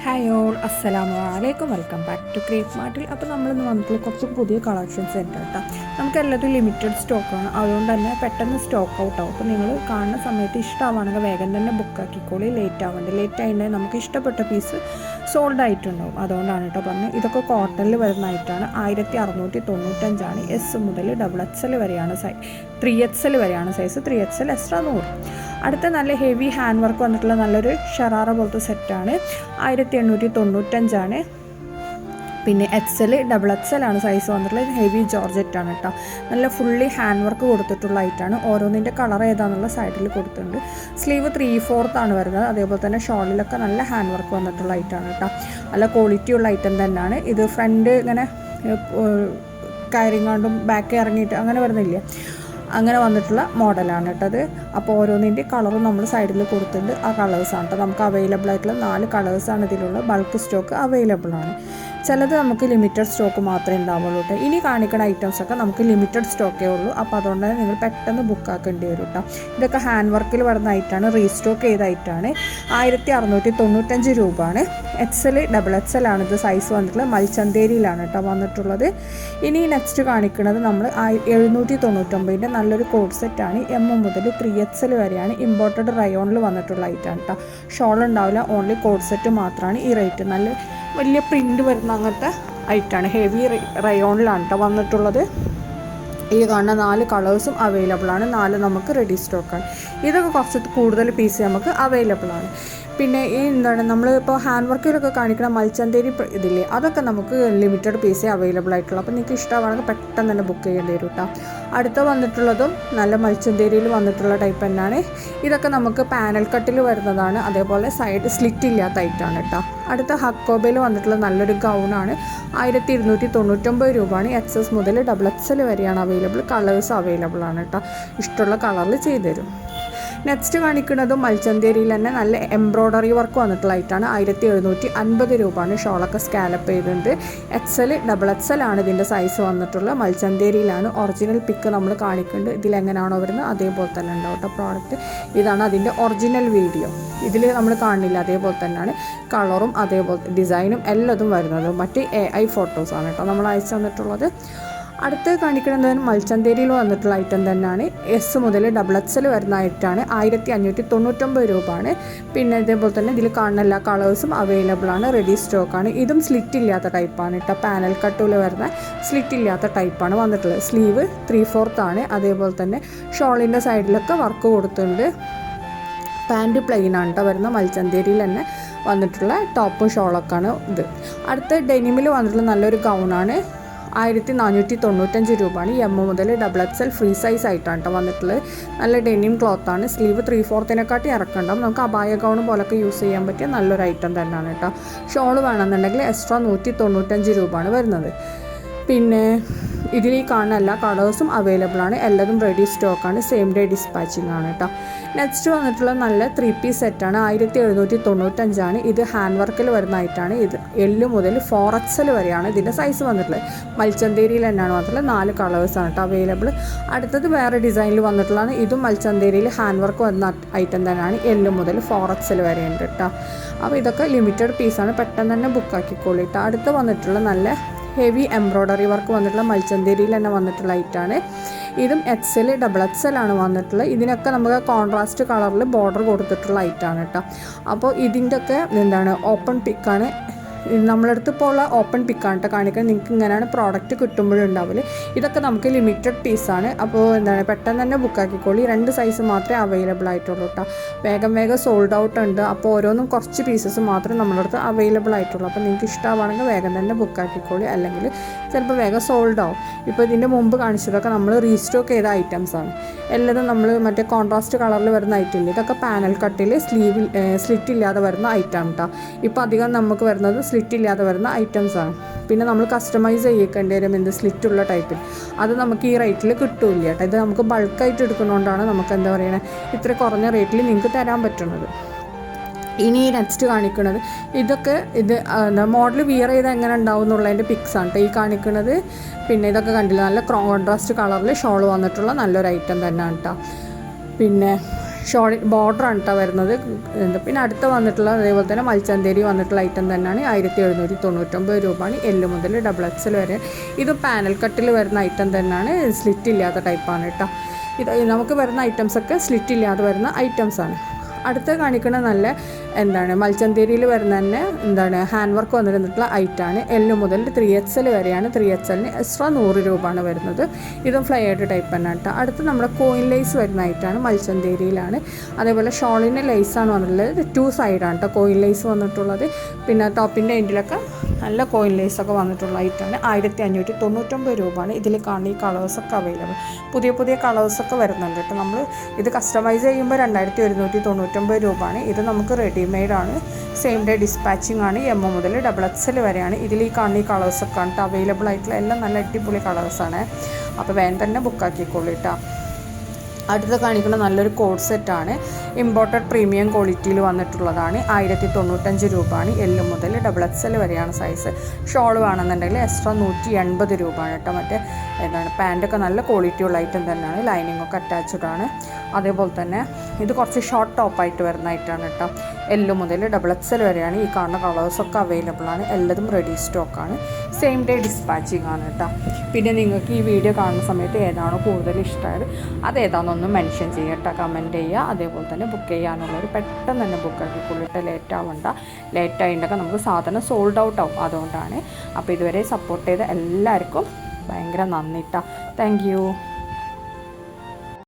Hi all, അസ്സലാമു അലൈക്കും. Welcome back to crepe മാർട്ടിൽ. അപ്പോൾ നമ്മളിന്ന് വന്നിട്ടുള്ള കുറച്ച് പുതിയ കളക്ഷൻസ് ഉണ്ട് കേട്ടോ. നമുക്ക് എല്ലാതും ലിമിറ്റഡ് സ്റ്റോക്കാണ്, അതുകൊണ്ട് തന്നെ പെട്ടെന്ന് സ്റ്റോക്ക് ഔട്ട് ആവും. അപ്പോൾ നിങ്ങൾ കാണുന്ന സമയത്ത് ഇഷ്ടമാണെങ്കിൽ വേഗം തന്നെ ബുക്ക് ആക്കിക്കോളി. ലേറ്റ് ആയിട്ടുണ്ടെങ്കിൽ നമുക്ക് ഇഷ്ടപ്പെട്ട പീസ് സോൾഡ് ആയിട്ടുണ്ടാവും. അതുകൊണ്ടാണ് കേട്ടോ പറഞ്ഞത്. ഇതൊക്കെ കോട്ടണിൽ വരുന്നതായിട്ടാണ്. 1695 എസ് മുതൽ XXL വരെയാണ് സൈസ്, 3XL വരെയാണ് സൈസ്, 3XL എക്സ്ട്രാ 100. അടുത്ത നല്ല ഹെവി ഹാൻഡ് വർക്ക് വന്നിട്ടുള്ള നല്ലൊരു ഷറാറ പോലത്തെ സെറ്റാണ്. 1895. പിന്നെ XL ആണ് സൈസ് വന്നിട്ടുള്ളത്. ഹെവി ജോർജറ്റാണ് കേട്ടോ. നല്ല ഫുള്ളി ഹാൻഡ് വർക്ക് കൊടുത്തിട്ടുള്ള ഐറ്റാണ്. ഓരോന്നിൻ്റെ കളർ ഏതാണെന്നുള്ള സൈഡിൽ കൊടുത്തിട്ടുണ്ട്. സ്ലീവ് 3/4 ആണ് വരുന്നത്. അതേപോലെ തന്നെ ഷോളിലൊക്കെ നല്ല ഹാൻഡ് വർക്ക് വന്നിട്ടുള്ള ഐറ്റാണ് കേട്ടോ. നല്ല ക്വാളിറ്റിയുള്ള ഐറ്റം തന്നെയാണ്. ഇത് ഫ്രണ്ട് ഇങ്ങനെ കയറിങ്ങാണ്ടും ബാക്ക് ഇറങ്ങിയിട്ട് അങ്ങനെ വരുന്നില്ലേ, അങ്ങനെ വന്നിട്ടുള്ള മോഡലാണ് കേട്ടത്. അപ്പോൾ ഓരോന്നിൻ്റെ കളറും നമ്മൾ സൈഡിൽ കൊടുത്തിട്ടുണ്ട്. ആ കളേഴ്സാണ് കേട്ടോ. നമുക്ക് അവൈലബിൾ ആയിട്ടുള്ള 4 കളേഴ്സാണ് ഇതിലുള്ള. ബൾക്ക് സ്റ്റോക്ക് അവൈലബിൾ ആണ്. ചിലത് നമുക്ക് ലിമിറ്റഡ് സ്റ്റോക്ക് മാത്രമേ ഉണ്ടാവുള്ളൂ കേട്ടോ. ഇനി കാണിക്കുന്ന ഐറ്റംസൊക്കെ നമുക്ക് ലിമിറ്റഡ് സ്റ്റോക്കേ ഉള്ളൂ. അപ്പോൾ അതുകൊണ്ട് തന്നെ നിങ്ങൾ പെട്ടെന്ന് ബുക്ക് ആക്കേണ്ടി വരും കേട്ടോ. ഇതൊക്കെ ഹാൻഡ് വർക്കിൽ വരുന്ന ഐറ്റാണ്. റീസ്റ്റോക്ക് ചെയ്ത ഐറ്റാണ്. 1695 രൂപയാണ്. XL ആണ് ഇത് സൈസ് വന്നിട്ടുള്ളത്. മൽച്ചന്തേരിയിലാണ് കേട്ടോ വന്നിട്ടുള്ളത്. ഇനി നെക്സ്റ്റ് കാണിക്കുന്നത് നമ്മൾ 799 നല്ലൊരു കോഡ് സെറ്റാണ്. M മുതൽ 3XL വരെയാണ്. ഇമ്പോർട്ടഡ് റയോണിൽ വന്നിട്ടുള്ള ഐറ്റാണ് കേട്ടോ. ഷോൾ ഉണ്ടാവില്ല, ഓൺലി കോഡ് സെറ്റ് മാത്രമാണ് ഈ റേറ്റ്. നല്ല വലിയ പ്രിൻ്റ് വരുന്ന അങ്ങനത്തെ ഐറ്റാണ്. ഹെവി റയോണിലാണ് കേട്ടോ വന്നിട്ടുള്ളത്. ഈ കാണുന്ന 4 കളേഴ്സും അവൈലബിൾ ആണ്. 4 നമുക്ക് റെഡി സ്റ്റോക്കാണ്. ഇതൊക്കെ കുറച്ച് കൂടുതൽ പീസ് നമുക്ക് അവൈലബിൾ ആണ്. പിന്നെ ഈ നമ്മളിപ്പോൾ ഹാൻഡ് വർക്കിലൊക്കെ കാണിക്കുന്ന മൽച്ചന്തേരി ഇതില്ലേ, അതൊക്കെ നമുക്ക് ലിമിറ്റഡ് പീസേ അവൈലബിൾ ആയിട്ടുള്ളൂ. അപ്പോൾ നിങ്ങൾക്ക് ഇഷ്ടമാണെങ്കിൽ പെട്ടെന്ന് തന്നെ ബുക്ക് ചെയ്യേണ്ടി വരും കേട്ടോ. അടുത്ത വന്നിട്ടുള്ളതും നല്ല മൽച്ചന്തേരിയിൽ വന്നിട്ടുള്ള ടൈപ്പ് തന്നെയാണ്. ഇതൊക്കെ നമുക്ക് പാനൽ കട്ടിൽ വരുന്നതാണ്. അതേപോലെ സൈഡ് സ്ലിറ്റ് ഇല്ലാത്ത ഐറ്റാണ് കേട്ടോ. അടുത്ത ഹക്കോബയിൽ വന്നിട്ടുള്ള നല്ലൊരു ഗൗണാണ്. 1299 രൂപയാണ്. XS മുതൽ XXL വരെയാണ് അവൈലബിൾ. കളേഴ്സ് അവൈലബിൾ ആണ് കേട്ടോ. ഇഷ്ടമുള്ള കളറിൽ ചെയ്തു തരും. നെക്സ്റ്റ് കാണിക്കുന്നതും മൽച്ചന്തേരിയിൽ തന്നെ നല്ല എംബ്രോയ്ഡറി വർക്ക് വന്നിട്ടുള്ള ഐറ്റാണ്. 1750 രൂപയാണ്. ഷോളൊക്കെ സ്കാലപ്പ് ചെയ്തിട്ടുണ്ട്. XL ആണ് ഇതിൻ്റെ സൈസ് വന്നിട്ടുള്ളത്. മൽച്ചന്തേരിയിലാണ്. ഒറിജിനൽ പിക്ക് നമ്മൾ കാണിക്കുന്നുണ്ട്. ഇതിലെങ്ങനെയാണോ വരുന്നത് അതേപോലെ തന്നെ ഉണ്ടാവും കേട്ടോ പ്രോഡക്റ്റ്. ഇതാണ് അതിൻ്റെ ഒറിജിനൽ വീഡിയോ. ഇതിൽ നമ്മൾ കാണില്ല, അതേപോലെ തന്നെയാണ് കളറും അതേപോലെ ഡിസൈനും എല്ലാതും വരുന്നത്. മറ്റ് AI ഫോട്ടോസാണ് കേട്ടോ നമ്മൾ അയച്ചു തന്നിട്ടുള്ളത്. അടുത്ത് കാണിക്കുന്നത് മൽച്ചന്തേരിയിൽ വന്നിട്ടുള്ള ഐറ്റം തന്നെയാണ്. S മുതൽ XXL വരുന്ന ഐറ്റാണ്. 1599 രൂപയാണ്. പിന്നെ ഇതേപോലെ തന്നെ ഇതിൽ കാണുന്ന എല്ലാ കളേഴ്സും അവൈലബിൾ ആണ്. റെഡി സ്റ്റോക്കാണ്. ഇതും സ്ലിറ്റ് ഇല്ലാത്ത ടൈപ്പാണ് കേട്ടോ. പാനൽ കട്ടിൽ വരുന്ന സ്ലിറ്റ് ഇല്ലാത്ത ടൈപ്പാണ് വന്നിട്ടുള്ളത്. സ്ലീവ് 3/4 ആണ്. അതേപോലെ തന്നെ ഷോളിൻ്റെ സൈഡിലൊക്കെ വർക്ക് കൊടുത്തിട്ടുണ്ട്. പാൻറ്റ് പ്ലെയിൻ ആണ് കേട്ടോ വരുന്ന. മൽച്ചന്തേരിയിൽ തന്നെ വന്നിട്ടുള്ള ടോപ്പും ഷോളൊക്കെയാണ് ഇത്. അടുത്ത ഡെനിമിൽ വന്നിട്ടുള്ള നല്ലൊരു ഗൗണാണ്. 1495 രൂപയാണ്. M മുതൽ XXL ഫ്രീ സൈസ് ആയിട്ടാണ് കേട്ടോ വന്നിട്ടുള്ളത്. നല്ല ഡെനിം ക്ലോത്താണ്. സ്ലീവ് 3/4 ഇറക്കുണ്ടാവും. നമുക്ക് അബായ ഗൗൺ പോലൊക്കെ യൂസ് ചെയ്യാൻ പറ്റിയ നല്ലൊരു ഐറ്റം തന്നെയാണ് കേട്ടോ. ഷോൾ വേണമെന്നുണ്ടെങ്കിൽ എക്സ്ട്രാ 195 രൂപയാണ് വരുന്നത്. പിന്നെ ഇതിൽ ഈ കാണുന്ന എല്ലാ കളേഴ്സും അവൈലബിൾ ആണ്. എല്ലാതും റെഡി സ്റ്റോക്കാണ്. സെയിം ഡേ ഡിസ്പാച്ചിങ് ആണ് കേട്ടോ. നെക്സ്റ്റ് വന്നിട്ടുള്ള നല്ല 3 പീസ് സെറ്റാണ്. 1795 ഇത് ഹാൻഡ് വർക്കിൽ വരുന്നതായിട്ടാണ്. ഇത് L മുതൽ 4XL വരെയാണ് ഇതിൻ്റെ സൈസ് വന്നിട്ടുള്ളത്. മൽച്ചന്തേരിയിൽ തന്നെയാണ് വന്നിട്ടുള്ളത്. 4 കളേഴ്സാണ് കേട്ടോ അവൈലബിൾ. അടുത്തത് വേറെ ഡിസൈനിൽ വന്നിട്ടുള്ളതാണ്. ഇതും മൽച്ചന്തേരിയിൽ ഹാൻഡ് വർക്ക് വന്ന ഐറ്റം തന്നെയാണ്. L മുതൽ 4XL വരെ ഉണ്ട് കേട്ടോ. അപ്പോൾ ഇതൊക്കെ ലിമിറ്റഡ് പീസാണ്. പെട്ടെന്ന് തന്നെ ബുക്ക് ആക്കിക്കോളൂ കേട്ടോ. അടുത്ത് വന്നിട്ടുള്ള നല്ല ഹെവി എംബ്രോയ്ഡറി വർക്ക് വന്നിട്ടുള്ള മൽച്ചന്തേരിയിൽ തന്നെ വന്നിട്ടുള്ള ഐറ്റാണ്. ഇതും XL ആണ് വന്നിട്ടുള്ളത്. ഇതിനൊക്കെ നമുക്ക് കോൺട്രാസ്റ്റ് കളറിൽ ബോർഡർ കൊടുത്തിട്ടുള്ള ഐറ്റാണ് കേട്ടോ. അപ്പോൾ ഇതിൻ്റെയൊക്കെ ഓപ്പൺ പിക്കാണ്. നമ്മളടുത്ത് ഇപ്പോൾ ഉള്ള ഓപ്പൺ പിക്കാണ് കേട്ടോ കാണിക്കാൻ. നിങ്ങൾക്ക് ഇങ്ങനെയാണ് പ്രോഡക്റ്റ് കിട്ടുമ്പോഴുണ്ടാവില്ല. ഇതൊക്കെ നമുക്ക് ലിമിറ്റഡ് പീസാണ്. അപ്പോൾ പെട്ടെന്ന് തന്നെ ബുക്ക് ആക്കിക്കോളി. 2 സൈസ് മാത്രമേ അവൈലബിൾ ആയിട്ടുള്ളൂ കേട്ടോ. വേഗം സോൾഡ് ഔട്ട് ഉണ്ട്. അപ്പോൾ ഓരോന്നും കുറച്ച് പീസസ് മാത്രമേ നമ്മളടുത്ത് അവൈലബിൾ ആയിട്ടുള്ളൂ. അപ്പോൾ നിങ്ങൾക്ക് ഇഷ്ടമാണെങ്കിൽ വേഗം തന്നെ ബുക്ക് ആക്കിക്കോളി. അല്ലെങ്കിൽ ചിലപ്പോൾ വേഗം സോൾഡ് ആവും. ഇപ്പോൾ ഇതിൻ്റെ മുമ്പ് കാണിച്ചതൊക്കെ നമ്മൾ റീസ്റ്റോക്ക് ചെയ്ത ഐറ്റംസാണ്. എല്ലാതും നമ്മൾ മറ്റേ കോൺട്രാസ്റ്റ് കളറിൽ വരുന്ന ഐറ്റം ഇല്ല. ഇതൊക്കെ പാനൽ കട്ടിൽ സ്ലിറ്റ് ഇല്ലാതെ വരുന്ന ഐറ്റം കേട്ടോ. ഇപ്പോൾ അധികം നമുക്ക് വരുന്നത് സ്ലിറ്റ് ഇല്ലാതെ വരുന്ന ഐറ്റംസാണ്. പിന്നെ നമ്മൾ കസ്റ്റമൈസ് ചെയ്യേണ്ടി വരും എന്ത് സ്ലിറ്റുള്ള ടൈപ്പിൽ. അത് നമുക്ക് ഈ റേറ്റിൽ കിട്ടില്ല കേട്ടോ. ഇത് നമുക്ക് ബൾക്കായിട്ട് എടുക്കുന്നതുകൊണ്ടാണ് നമുക്ക് ഇത്ര കുറഞ്ഞ റേറ്റിൽ നിങ്ങൾക്ക് തരാൻ പറ്റുന്നത്. ഇനി നെക്സ്റ്റ് കാണിക്കുന്നത് ഇതൊക്കെ മോഡൽ വിയർ ചെയ്താൽ എങ്ങനെ ഉണ്ടാവും എന്നുള്ളതിൻ്റെ പിക്സാണ് കേട്ടോ ഈ കാണിക്കുന്നത്. പിന്നെ ഇതൊക്കെ കണ്ടില്ല, നല്ല കോൺട്രാസ്റ്റ് കളറിൽ ഷോൾ വന്നിട്ടുള്ള നല്ലൊരു ഐറ്റം തന്നെയാണ് കേട്ടോ. പിന്നെ ഷോൾ ബോർഡറാണ് കേട്ടോ വരുന്നത്. പിന്നെ അടുത്ത വന്നിട്ടുള്ള അതേപോലെ തന്നെ മൽച്ചന്തേരി വന്നിട്ടുള്ള ഐറ്റം തന്നെയാണ് 1799 രൂപയാണ്. എൽ മുതൽ XXL വരെ. ഇത് പാനൽ കട്ടിൽ വരുന്ന ഐറ്റം തന്നെയാണ്, സ്ലിറ്റ് ഇല്ലാത്ത ടൈപ്പാണ് കേട്ടോ. ഇത് നമുക്ക് വരുന്ന ഐറ്റംസൊക്കെ സ്ലിറ്റ് ഇല്ലാതെ വരുന്ന ഐറ്റംസാണ്. അടുത്ത കാണിക്കുന്ന നല്ല മൽച്ചന്തേരിയിൽ വരുന്ന തന്നെ ഹാൻഡ് വർക്ക് വന്നിട്ടുള്ള ഐറ്റാണ്. എൽ മുതൽ 3XL വരെയാണ്. 3XLന് എക്സ്ട്രാ 100 രൂപയാണ് വരുന്നത്. ഇതും ഫ്ലയേർഡ് ടൈപ്പ് തന്നെ കേട്ടോ. അടുത്ത് നമ്മുടെ കോയിൻ ലേസ് വരുന്ന ഐറ്റാണ്, മൽച്ചന്തേരിയിലാണ്. അതേപോലെ ഷോളിൻ്റെ ലേസാണ് വന്നിട്ടുള്ളത്. 2 സൈഡാണ് കേട്ടോ കോയിൻ ലേസ് വന്നിട്ടുള്ളത്. പിന്നെ ടോപ്പിൻ്റെ എൻഡിലൊക്കെ നല്ല കോയിൻ ലേസൊക്കെ വന്നിട്ടുള്ള ഐറ്റാണ്. 1599 രൂപയാണ്. ഇതിൽ കാണുന്ന ഈ കളേഴ്സൊക്കെ അവൈലബിൾ. പുതിയ കളേഴ്സൊക്കെ വരുന്നുണ്ട് കേട്ടോ. നമ്മൾ ഇത് കസ്റ്റമൈസ് ചെയ്യുമ്പോൾ 2199 രൂപയാണ്. ഇത് നമുക്ക് റെഡിമെയ്ഡാണ്. സെയിം ഡേ ഡിസ്പാച്ചിങ് ആണ്. M മുതൽ XXL വരെയാണ്. ഇതിൽ ഈ കാണുന്ന ഈ കളേഴ്സൊക്കെ ആണ് അവൈലബിൾ ആയിട്ടുള്ള എല്ലാം നല്ല അടിപൊളി കളേഴ്സാണ്. അപ്പോൾ വേഗം തന്നെ ബുക്കാക്കിക്കോളൂ കേട്ടോ. അടുത്ത കാണിക്കുന്ന നല്ലൊരു കോഡ് സെറ്റാണ്. ഇമ്പോർട്ടഡ് പ്രീമിയം ക്വാളിറ്റിയിൽ വന്നിട്ടുള്ളതാണ്. 1095 രൂപയാണ്. എൽ മുതൽ XXL വരെയാണ് സൈസ്. ഷോൾ വേണമെന്നുണ്ടെങ്കിൽ എക്സ്ട്രാ 180 രൂപയാണ് കേട്ടോ. മറ്റേ പാൻറ്റൊക്കെ നല്ല ക്വാളിറ്റിയുള്ള ഐറ്റം തന്നെയാണ്. ലൈനിങ്ങൊക്കെ അറ്റാച്ച്ഡ് ആണ്. അതേപോലെ തന്നെ ഇത് കുറച്ച് ഷോർട്ട് ടോപ്പായിട്ട് വരുന്ന ഐറ്റമാണ് കേട്ടോ. എൽ മുതൽ XXL വരെയാണ്. ഈ കാണുന്ന കളേഴ്സൊക്കെ അവൈലബിൾ ആണ്. എല്ലാതും റെഡി സ്റ്റോക്കാണ്. സെയിം ഡേ ഡിസ്പാച്ചിങ് ആണ് കേട്ടോ. പിന്നെ നിങ്ങൾക്ക് ഈ വീഡിയോ കാണുന്ന സമയത്ത് ഏതാണോ കൂടുതൽ ഇഷ്ടമായത് അതേതാണെന്നൊന്ന് മെൻഷൻ ചെയ്യട്ടോ, കമൻറ്റ് ചെയ്യുക. അതേപോലെ തന്നെ ബുക്ക് ചെയ്യാനുള്ളവർ പെട്ടെന്ന് തന്നെ ബുക്കാക്കിക്കൊള്ളിട്ട് ലേറ്റ് ആവണ്ട. ലേറ്റ് ആയിട്ടുണ്ടെങ്കിൽ നമുക്ക് സാധനം സോൾഡ് ഔട്ട് ആവും. അതുകൊണ്ടാണ്. അപ്പോൾ ഇതുവരെ സപ്പോർട്ട് ചെയ്ത എല്ലാവർക്കും ഭയങ്കര നന്ദി കേട്ടോ. Thank you.